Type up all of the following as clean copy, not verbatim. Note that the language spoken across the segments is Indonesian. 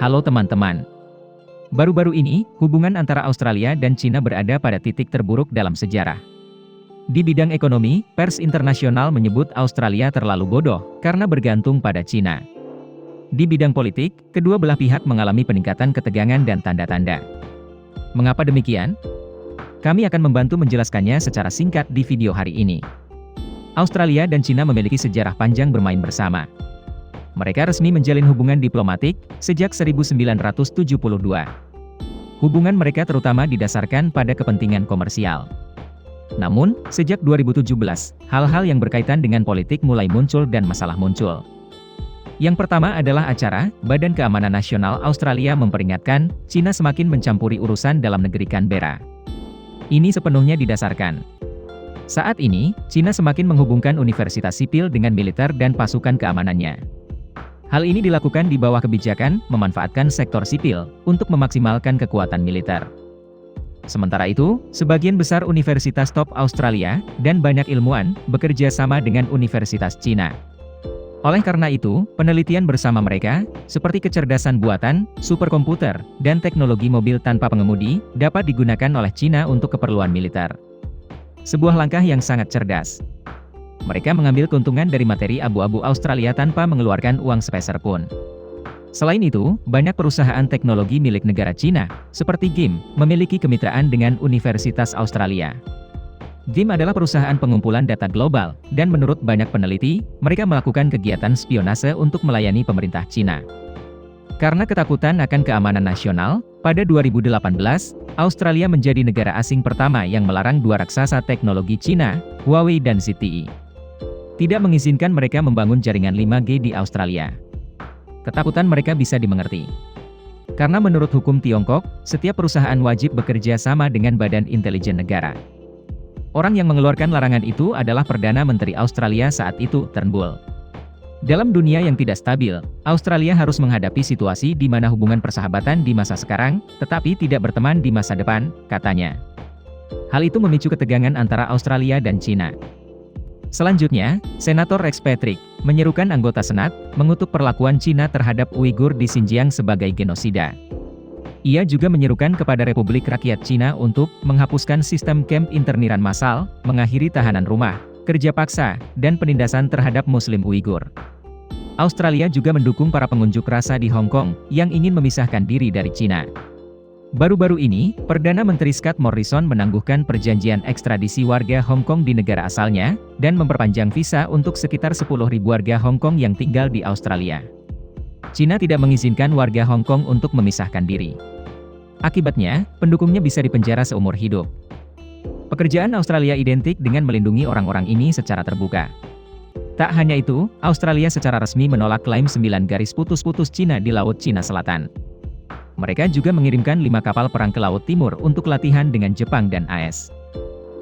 Halo teman-teman. Baru-baru ini, hubungan antara Australia dan Cina berada pada titik terburuk dalam sejarah. Di bidang ekonomi, pers internasional menyebut Australia terlalu bodoh karena bergantung pada Cina. Di bidang politik, kedua belah pihak mengalami peningkatan ketegangan dan tanda-tanda. Mengapa demikian? Kami akan membantu menjelaskannya secara singkat di video hari ini. Australia dan Cina memiliki sejarah panjang bermain bersama. Mereka resmi menjalin hubungan diplomatik sejak 1972. Hubungan mereka terutama didasarkan pada kepentingan komersial. Namun, sejak 2017, hal-hal yang berkaitan dengan politik mulai muncul dan masalah muncul. Yang pertama adalah acara Badan Keamanan Nasional Australia memperingatkan Cina semakin mencampuri urusan dalam negeri Canberra. Ini sepenuhnya didasarkan. Saat ini, Cina semakin menghubungkan universitas sipil dengan militer dan pasukan keamanannya. Hal ini dilakukan di bawah kebijakan memanfaatkan sektor sipil untuk memaksimalkan kekuatan militer. Sementara itu, sebagian besar universitas top Australia dan banyak ilmuwan bekerja sama dengan universitas Cina. Oleh karena itu, penelitian bersama mereka, seperti kecerdasan buatan, superkomputer, dan teknologi mobil tanpa pengemudi, dapat digunakan oleh Cina untuk keperluan militer. Sebuah langkah yang sangat cerdas. Mereka mengambil keuntungan dari materi abu-abu Australia tanpa mengeluarkan uang sepeser pun. Selain itu, banyak perusahaan teknologi milik negara Cina, seperti GIM, memiliki kemitraan dengan Universitas Australia. GIM adalah perusahaan pengumpulan data global, dan menurut banyak peneliti, mereka melakukan kegiatan spionase untuk melayani pemerintah Cina. Karena ketakutan akan keamanan nasional, pada 2018, Australia menjadi negara asing pertama yang melarang dua raksasa teknologi Cina, Huawei dan ZTE. Tidak mengizinkan mereka membangun jaringan 5G di Australia. Ketakutan mereka bisa dimengerti. Karena menurut hukum Tiongkok, setiap perusahaan wajib bekerja sama dengan Badan Intelijen Negara. Orang yang mengeluarkan larangan itu adalah Perdana Menteri Australia saat itu, Turnbull. Dalam dunia yang tidak stabil, Australia harus menghadapi situasi di mana hubungan persahabatan di masa sekarang, tetapi tidak berteman di masa depan, katanya. Hal itu memicu ketegangan antara Australia dan Cina. Selanjutnya, Senator Rex Patrick menyerukan anggota Senat mengutuk perlakuan Cina terhadap Uighur di Xinjiang sebagai genosida. Ia juga menyerukan kepada Republik Rakyat Cina untuk menghapuskan sistem kamp interniran massal, mengakhiri tahanan rumah, kerja paksa, dan penindasan terhadap Muslim Uighur. Australia juga mendukung para pengunjuk rasa di Hong Kong yang ingin memisahkan diri dari Cina. Baru-baru ini, Perdana Menteri Scott Morrison menangguhkan perjanjian ekstradisi warga Hong Kong di negara asalnya, dan memperpanjang visa untuk sekitar 10.000 warga Hong Kong yang tinggal di Australia. Cina tidak mengizinkan warga Hong Kong untuk memisahkan diri. Akibatnya, pendukungnya bisa dipenjara seumur hidup. Pekerjaan Australia identik dengan melindungi orang-orang ini secara terbuka. Tak hanya itu, Australia secara resmi menolak klaim 9 garis putus-putus Cina di Laut Cina Selatan. Mereka juga mengirimkan 5 kapal perang ke Laut Timur untuk latihan dengan Jepang dan AS.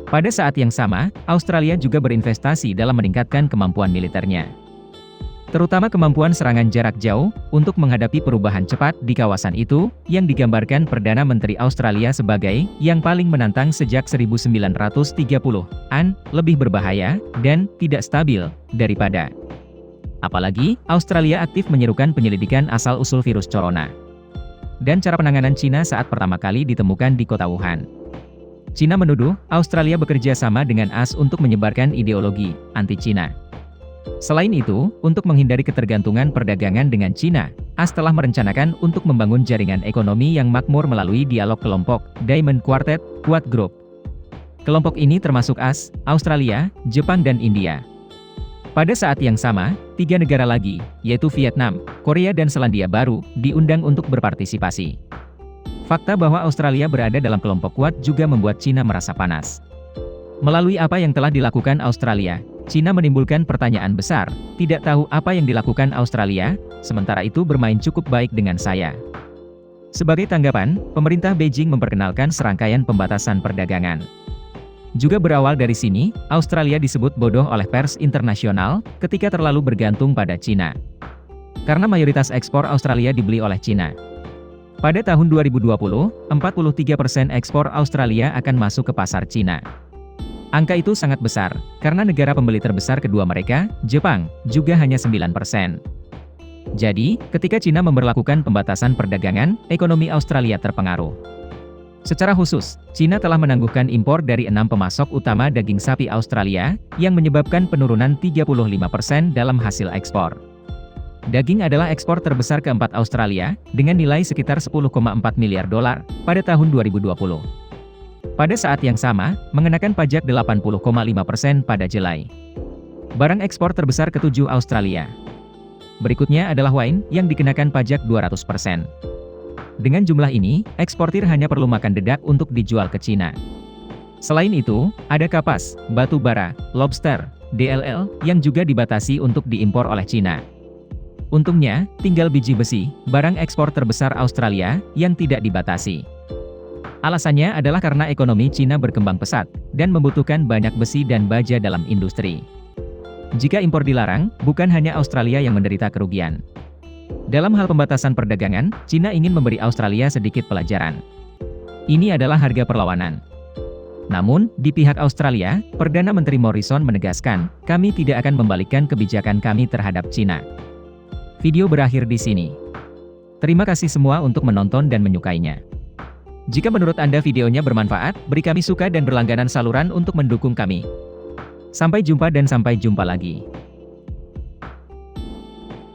Pada saat yang sama, Australia juga berinvestasi dalam meningkatkan kemampuan militernya. Terutama kemampuan serangan jarak jauh, untuk menghadapi perubahan cepat di kawasan itu, yang digambarkan Perdana Menteri Australia sebagai yang paling menantang sejak 1930-an, lebih berbahaya, dan tidak stabil, daripada. Apalagi, Australia aktif menyerukan penyelidikan asal-usul virus corona. Dan cara penanganan Cina saat pertama kali ditemukan di kota Wuhan. Cina menuduh, Australia bekerja sama dengan AS untuk menyebarkan ideologi anti-Cina. Selain itu, untuk menghindari ketergantungan perdagangan dengan Cina, AS telah merencanakan untuk membangun jaringan ekonomi yang makmur melalui dialog kelompok Diamond Quartet, Quad Group. Kelompok ini termasuk AS, Australia, Jepang dan India. Pada saat yang sama, 3 negara lagi, yaitu Vietnam, Korea dan Selandia Baru, diundang untuk berpartisipasi. Fakta bahwa Australia berada dalam kelompok Quad juga membuat Cina merasa panas. Melalui apa yang telah dilakukan Australia, Cina menimbulkan pertanyaan besar, tidak tahu apa yang dilakukan Australia, sementara itu bermain cukup baik dengan saya. Sebagai tanggapan, pemerintah Beijing memperkenalkan serangkaian pembatasan perdagangan. Juga berawal dari sini, Australia disebut bodoh oleh pers internasional, ketika terlalu bergantung pada Cina. Karena mayoritas ekspor Australia dibeli oleh Cina. Pada tahun 2020, 43% ekspor Australia akan masuk ke pasar Cina. Angka itu sangat besar, karena negara pembeli terbesar kedua mereka, Jepang, juga hanya 9%. Jadi, ketika Cina memberlakukan pembatasan perdagangan, ekonomi Australia terpengaruh. Secara khusus, Cina telah menangguhkan impor dari 6 pemasok utama daging sapi Australia, yang menyebabkan penurunan 35% dalam hasil ekspor. Daging adalah ekspor terbesar keempat Australia, dengan nilai sekitar 10,4 miliar dolar pada tahun 2020. Pada saat yang sama, mengenakan pajak 80,5% pada Julai. Barang ekspor terbesar ketujuh Australia. Berikutnya adalah wine, yang dikenakan pajak 200%. Dengan jumlah ini, eksportir hanya perlu makan dedak untuk dijual ke Cina. Selain itu, ada kapas, batu bara, lobster, DLL, yang juga dibatasi untuk diimpor oleh Cina. Untungnya, tinggal biji besi, barang ekspor terbesar Australia, yang tidak dibatasi. Alasannya adalah karena ekonomi Cina berkembang pesat, dan membutuhkan banyak besi dan baja dalam industri. Jika impor dilarang, bukan hanya Australia yang menderita kerugian. Dalam hal pembatasan perdagangan, Cina ingin memberi Australia sedikit pelajaran. Ini adalah harga perlawanan. Namun, di pihak Australia, Perdana Menteri Morrison menegaskan, kami tidak akan membalikkan kebijakan kami terhadap Cina. Video berakhir di sini. Terima kasih semua untuk menonton dan menyukainya. Jika menurut Anda videonya bermanfaat, beri kami suka dan berlangganan saluran untuk mendukung kami. Sampai jumpa dan sampai jumpa lagi.